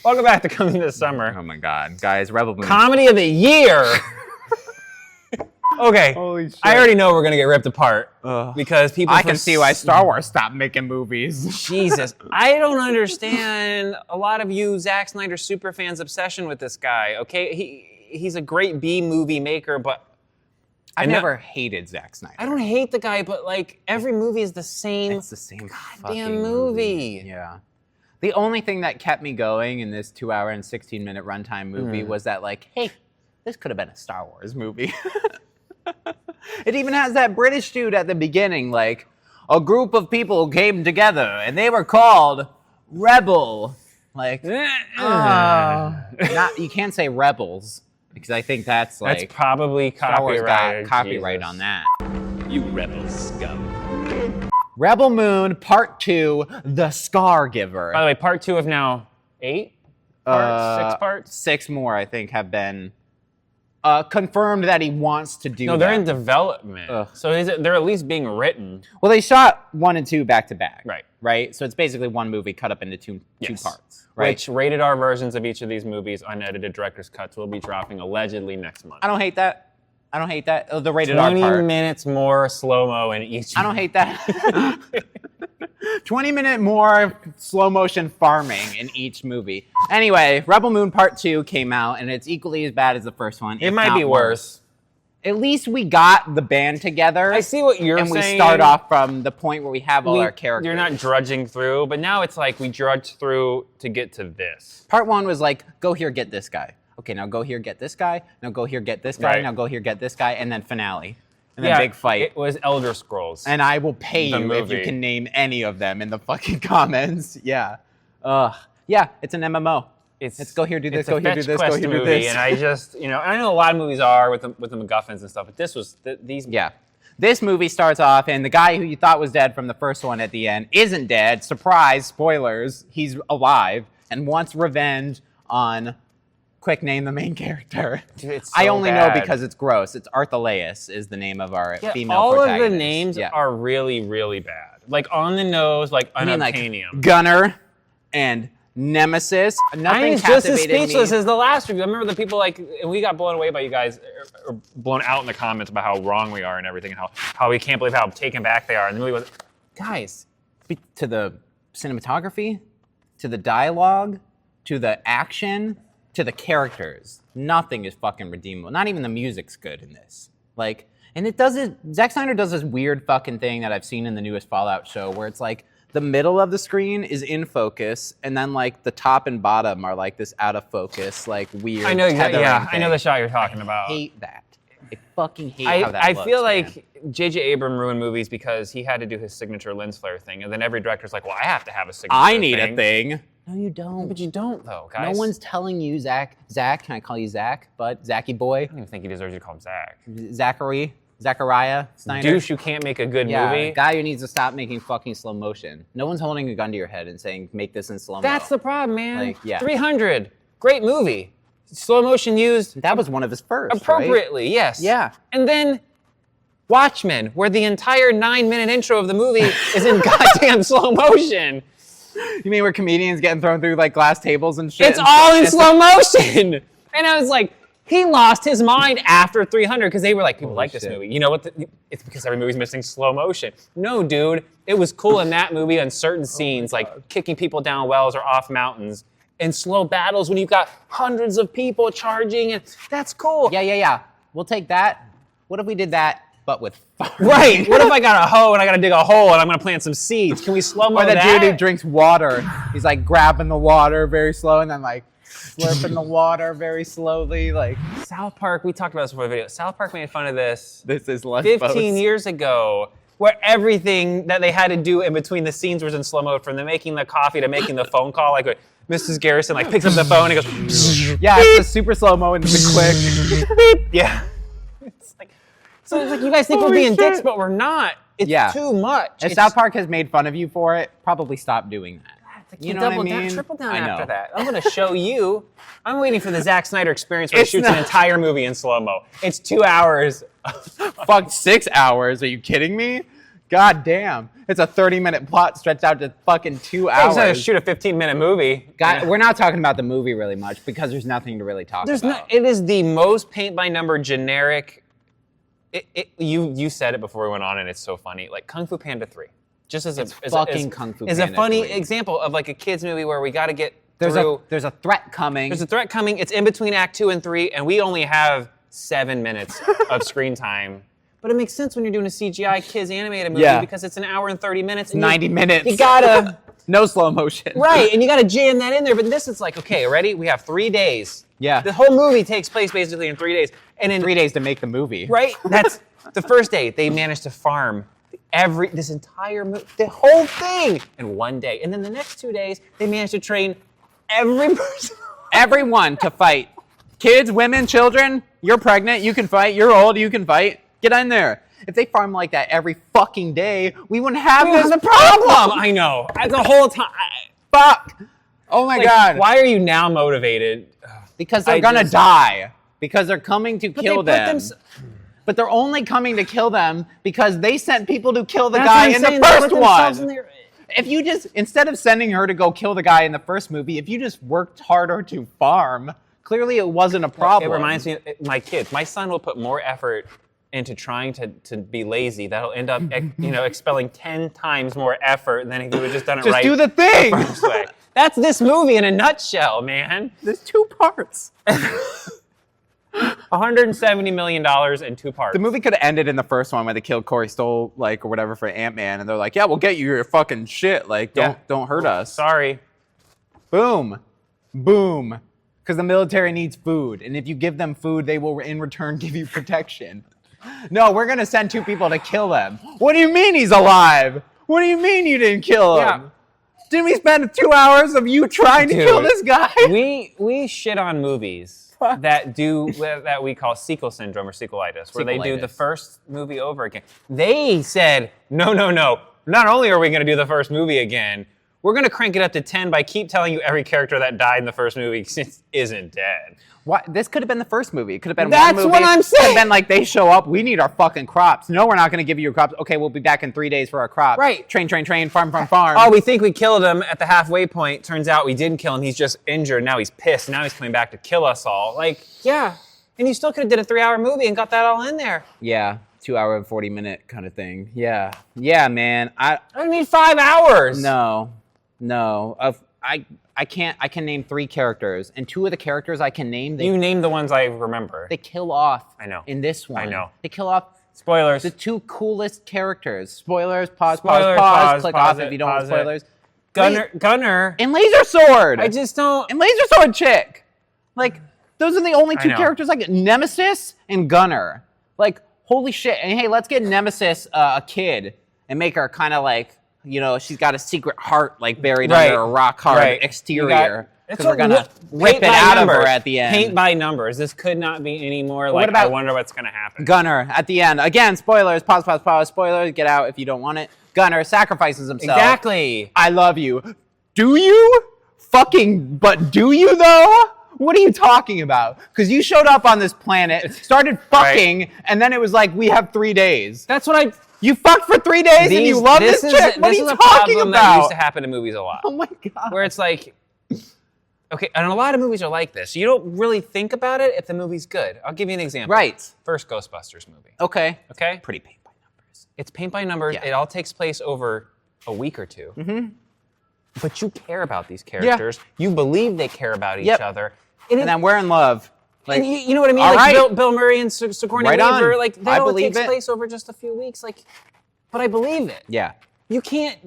Welcome back to Coming This Summer. Oh my God, guys, Rebel Moon. Comedy of the year. Okay, Holy shit. I already know we're gonna get ripped apart because people. I can see why Star Wars stopped making movies. Jesus, I don't understand a lot of you Zack Snyder super fans' obsession with this guy. Okay, he's a great B movie maker, but I never hated Zack Snyder. I don't hate the guy, but like every movie is the same. It's the same goddamn fucking movie. Yeah. The only thing that kept me going in this 2-hour and 16-minute runtime movie was that, like, hey, this could have been a Star Wars movie. It even has that British dude at the beginning, like, a group of people came together and they were called Rebel. Like, you can't say rebels because I think that's like that's probably Star Wars got copyright. copyright on that. You rebel scum. Rebel Moon Part 2, The Scar Giver. By the way, part 2 of now 8 parts, 6 parts. 6 more, I think, have been confirmed that he wants to do. No, they're in development. Ugh. So they're at least being written. Well, they shot 1 and 2 back to back. Right. Right. So it's basically one movie cut up into two parts. Right. Which rated R versions of each of these movies, unedited director's cuts, will be dropping allegedly next month. I don't hate that. Oh, the rated R part. 20 minutes more slow-mo in each. I don't hate that. 20-minute more slow motion farming in each movie. Anyway, Rebel Moon Part 2 came out, and it's equally as bad as the first one. It might be worse. At least we got the band together. I see what you're saying. And we start off from the point where we have all our characters. You're not drudging through, but now it's like we drudge through to get to this. Part 1 was like, go here, get this guy. Okay, now go here, get this guy. Now go here, get this guy. Right. Now go here, get this guy. And then finale. And then big fight. It was Elder Scrolls. And I will pay The you if movie. you can name any of them in the fucking comments. Yeah. Yeah, it's an MMO. It's go here, do this, go here, do this, go here, do this. And I just, I know a lot of movies are with the MacGuffins and stuff, but this was, these... Yeah. This movie starts off, and the guy who you thought was dead from the first one at the end isn't dead. Surprise, spoilers, he's alive and wants revenge on... Quick, name the main character. Dude, it's so I only bad. know because it's gross. It's Arthaleus is the name of our female all protagonist. of the names are really, really bad. Like on the nose, like unobtainium. Like Gunner and Nemesis. Nothing I was just as captivated speechless me. as the last review. I remember the people and we got blown away by you guys, or blown out in the comments about how wrong we are and everything, and how we can't believe how taken back they are. And the movie was, guys, To the cinematography, to the dialogue, to the action, to the characters, nothing is fucking redeemable. Not even the music's good in this. Like, and it does it. Zack Snyder does this weird fucking thing that I've seen in the newest Fallout show, where it's like the middle of the screen is in focus, and then like the top and bottom are like this out of focus, like weird. I know exactly. Yeah, thing. I know the shot you're talking about. I hate that. I fucking hate how that I looks, feel man. like J.J. Abrams ruined movies because he had to do his signature lens flare thing, and then every director's like, well, I have to have a signature I need a thing. No, you don't. But you don't, though, guys. No one's telling you, Zach. Zach, can I call you Zach? But Zachy boy, I don't even think he deserves you to call him Zach. Zachariah Snyder. Douche, you can't make a good movie. Guy who needs to stop making fucking slow motion. No one's holding a gun to your head and saying, make this in slow mo. That's the problem, man. Like, yeah. 300, great movie. Slow motion used That was one of his first, appropriately, yes. Yeah. And then Watchmen, where the entire 9-minute intro of the movie is in goddamn slow motion. You mean where comedians getting thrown through like glass tables and shit? It's all in slow motion. And I was like, he lost his mind after 300 because they were like, people like this movie. You know what? It's because every movie's missing slow motion. No, dude. It was cool in that movie on certain scenes, like kicking people down wells or off mountains, and slow battles when you've got hundreds of people charging, and that's cool. Yeah. We'll take that. What if we did that, but with farming? Right. What if I got a hoe and I got to dig a hole and I'm going to plant some seeds? Can we slow-mo Or the that? dude who drinks water. He's like grabbing the water very slow and then like slurping the water very slowly. Like South Park, we talked about this before the video. South Park made fun of this this is less 15 years ago, where everything that they had to do in between the scenes was in slow-mo, from the making the coffee to making the phone call. Like Mrs. Garrison like picks up the phone and goes, yeah, it's a super slow-mo and it's a quick. yeah. So it's like, you guys think we're being dicks, but we're not. It's too much. If South Park has made fun of you for it, probably stop doing that. You know double what I down, mean? triple down I know. after that. I'm going to show you. I'm waiting for the Zack Snyder experience where he It's shoots an not- entire movie in slow-mo. It's 2 hours. Fuck, 6 hours. Are you kidding me? God damn. It's a 30-minute plot stretched out to fucking 2 I was gonna hours. shoot a 15-minute movie. God, we're not talking about the movie really much because there's nothing to really talk about. It is the most paint-by-number generic. You said it before we went on, and it's so funny. Like Kung Fu Panda 3. Just as Kung Fu is a Panda funny 3. example of like a kids movie where we got to get There's through. a threat coming. There's a threat coming. It's in between Act 2 and 3, and we only have 7 minutes of screen time. But it makes sense when you're doing a CGI kids animated movie because it's an hour and 30 minutes. And 90 minutes. You gotta no slow motion. right, and you gotta jam that in there. But this is like, okay, ready? We have 3 days. Yeah. The whole movie takes place basically in 3 days, and in 3 days to make the movie. right, that's the first day. They managed to farm this entire the whole thing in 1 day, and then the next 2 days they managed to train every person. Everyone to fight. Kids, women, children. You're pregnant. You can fight. You're old. You can fight. Get in there. If they farm like that every fucking day, we wouldn't have this problem. I know. The whole time. Fuck. Oh my God. Why are you now motivated? Because they're gonna die. Because they're coming to kill them. But they're only coming to kill them because they sent people to kill the guy in the first one. If you just, instead of sending her to go kill the guy in the first movie, if you just worked harder to farm, clearly it wasn't a problem. It reminds me of my kids. My son will put more effort into trying to be lazy. That'll end up, expelling 10 times more effort than if you had just done it right. Just do the thing. The first way. That's this movie in a nutshell, man. There's 2 parts. $170 million in 2 parts. The movie could have ended in the first one where they killed Corey Stoll, or whatever, for Ant-Man, and they're like, "Yeah, we'll get you your fucking shit. Don't hurt us." Sorry. Boom, boom. Because the military needs food, and if you give them food, they will in return give you protection. No, we're gonna send 2 people to kill them. What do you mean he's alive? What do you mean you didn't kill him? Yeah. Didn't we spend 2 hours of you trying to kill this guy? We shit on movies that we call sequel syndrome or sequelitis, where they do the first movie over again. They said, no. Not only are we going to do the first movie again, we're going to crank it up to 10 by keep telling you every character that died in the first movie isn't dead. What? This could have been the first movie. It could have been That's one movie. what I'm saying. It could have been like, they show up, we need our fucking crops. No, we're not going to give you your crops. Okay, we'll be back in 3 days for our crops. Right. Train, farm. Oh, we think we killed him at the halfway point. Turns out we didn't kill him. He's just injured. Now he's pissed. Now he's coming back to kill us all. Yeah. And you still could have did a 3-hour movie and got that all in there. Yeah, 2 hour and 40-minute kind of thing. Yeah. Yeah, man. I don't need 5 hours. No. I can name 3 characters, and 2 of the characters I can name. You name the ones I remember. They kill off. I know. In this one. I know. They kill off. Spoilers. The 2 coolest characters. Spoilers. Spoilers, Pause. Click pause off if you don't want spoilers. Gunner. And Laser Sword. I just don't. And Laser Sword Chick. Those are the only 2 know. characters I get. Nemesis and Gunner. Holy shit. And hey, let's get Nemesis a kid and make her kind of she's got a secret heart buried under a rock hard exterior. Because we're going to rip it out of her at the end. Paint by numbers. This could not be any more I wonder what's going to happen. Gunner at the end. Again, spoilers. Pause. Spoilers. Get out if you don't want it. Gunner sacrifices himself. Exactly. I love you. Do you? But do you though? What are you talking about? Because you showed up on this planet, started fucking, and then it was like, we have 3 days. That's what You fucked for 3 days and you love this chick? What are you talking problem about? That used to happen in movies a lot. Oh my God. Where it's like, okay, and a lot of movies are like this. You don't really think about it if the movie's good. I'll give you an example. Right. First Ghostbusters movie. Okay. Pretty paint by numbers. It's paint by numbers. Yeah. It all takes place over a week or 2. Mm-hmm. But you care about these characters. Yeah. You believe they care about each other. And then we're in love. You know what I mean? Bill Murray and Sigourney Weaver. That all takes place over just a few weeks. But I believe it. Yeah. You can't.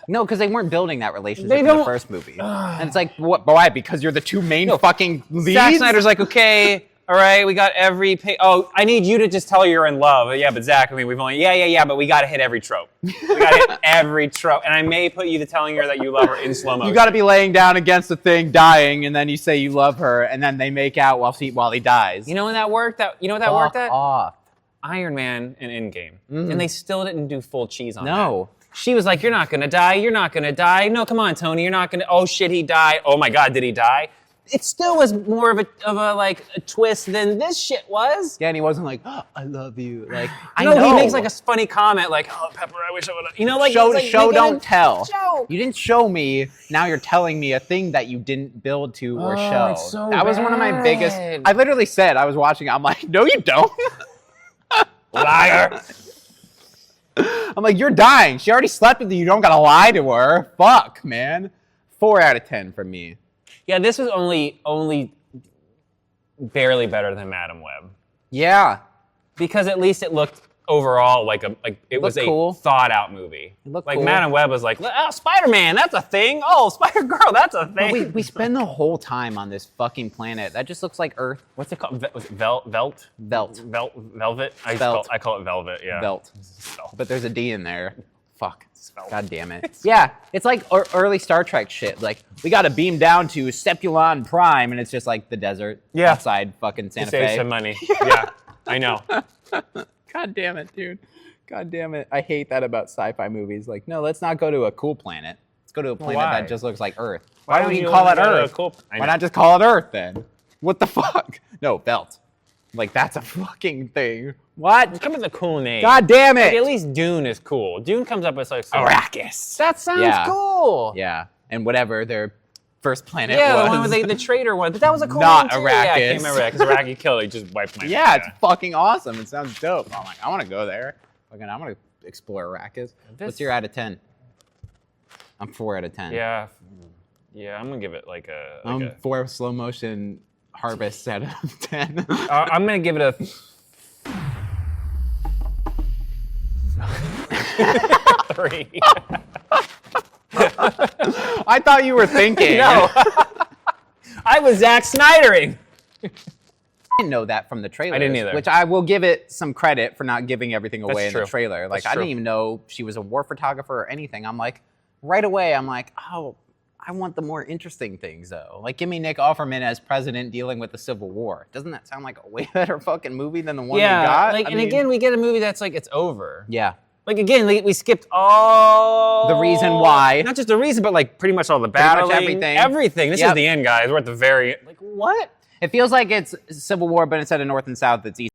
No, because they weren't building that relationship in the first movie. And it's like, what? Why? Because you're the 2 main fucking leads? Zack Snyder's like, okay, all right, we got every I need you to just tell her you're in love. Yeah, but Zach, we've only, but we got to hit every trope. We got to hit every trope. And I may put you to telling her that you love her in slow motion. You got to be laying down against the thing, dying, and then you say you love her, and then they make out while he dies. You know when that worked? You know what that worked at? Off. Iron Man and Endgame. Mm-hmm. And they still didn't do full cheese on that. No. She was like, you're not going to die. You're not going to die. No, come on, Tony. You're not going to. Oh, shit, he died. Oh, my God, did he die? it still was more of a like a twist than this shit was. Yeah, and he wasn't like, oh, I love you. Like, I No, know. he makes like a funny comment, like, "Oh, Pepper, I wish I would have." You know, like show, he's, like, show, making don't a tell. joke. You didn't show me. Now you're telling me a thing that you didn't build to or show. It's so that was one of my biggest. bad. I literally said I was watching. I'm like, no, you don't. Liar. I'm like, you're dying. She already slept with you. You don't gotta lie to her. Fuck, man. 4 out of 10 from me. Yeah, this was only barely better than Madam Web. Yeah. Because at least it looked overall like it was a cool. thought out movie. It looked like cool. Madam Web was like, oh, Spider-Man, that's a thing. Oh, Spider-Girl, that's a But thing. we spend the whole time on this fucking planet that just looks like Earth. What's it called? Was it Velvet? Velt. I call it Velvet, yeah. Velt. Velvet. But there's a D in there. Fuck. Velt. God damn it. Yeah, it's like early Star Trek shit. Like, we gotta beam down to Sepulon Prime, and it's just like the desert outside fucking Santa Save Fe. some money. Yeah, I know. God damn it, dude. God damn it. I hate that about sci-fi movies. Like, no, let's not go to a cool planet. Let's go to a planet Why? that just looks like Earth. Why don't would you you call it wanna go to a Earth? cool- I Why know. not just call it Earth then? What the fuck? No, Belt. Like, that's a fucking thing. What? Come with a cool name. God damn it. Like, at least Dune is cool. Dune comes up with like Arrakis. That sounds Yeah. cool. Yeah, and whatever their first planet Yeah, was. the one with the traitor one. But that was a cool Not one too. Yeah, I Arrakis. can't remember that because Arrakis killed it. He just wiped my Yeah, it's fucking awesome. It sounds dope. I'm like, I want to go there. Fucking, I want to explore Arrakis. What's your out of 10? I'm 4 out of 10. Yeah, I'm gonna give it like a. Like I'm 4 slow motion harvests out of 10. I'm gonna give it a. 3. I thought you were thinking. No, I was Zack Snydering. I didn't know that from the trailer. I didn't either. Which I will give it some credit for not giving everything away in true. the trailer. Like, That's I true. didn't even know she was a war photographer or anything. I'm like, right away, I'm like, oh, I want the more interesting things, though. Like, give me Nick Offerman as president dealing with the Civil War. Doesn't that sound like a way better fucking movie than the one we got? like, I and mean, again, we get a movie that's like it's over. yeah. Like again, we skipped all The reason why. Not just the reason, but like pretty much all the battling, everything. Everything. This Yep. is the end, guys. We're at the very like what? It feels like it's Civil War, but instead of North and South, it's East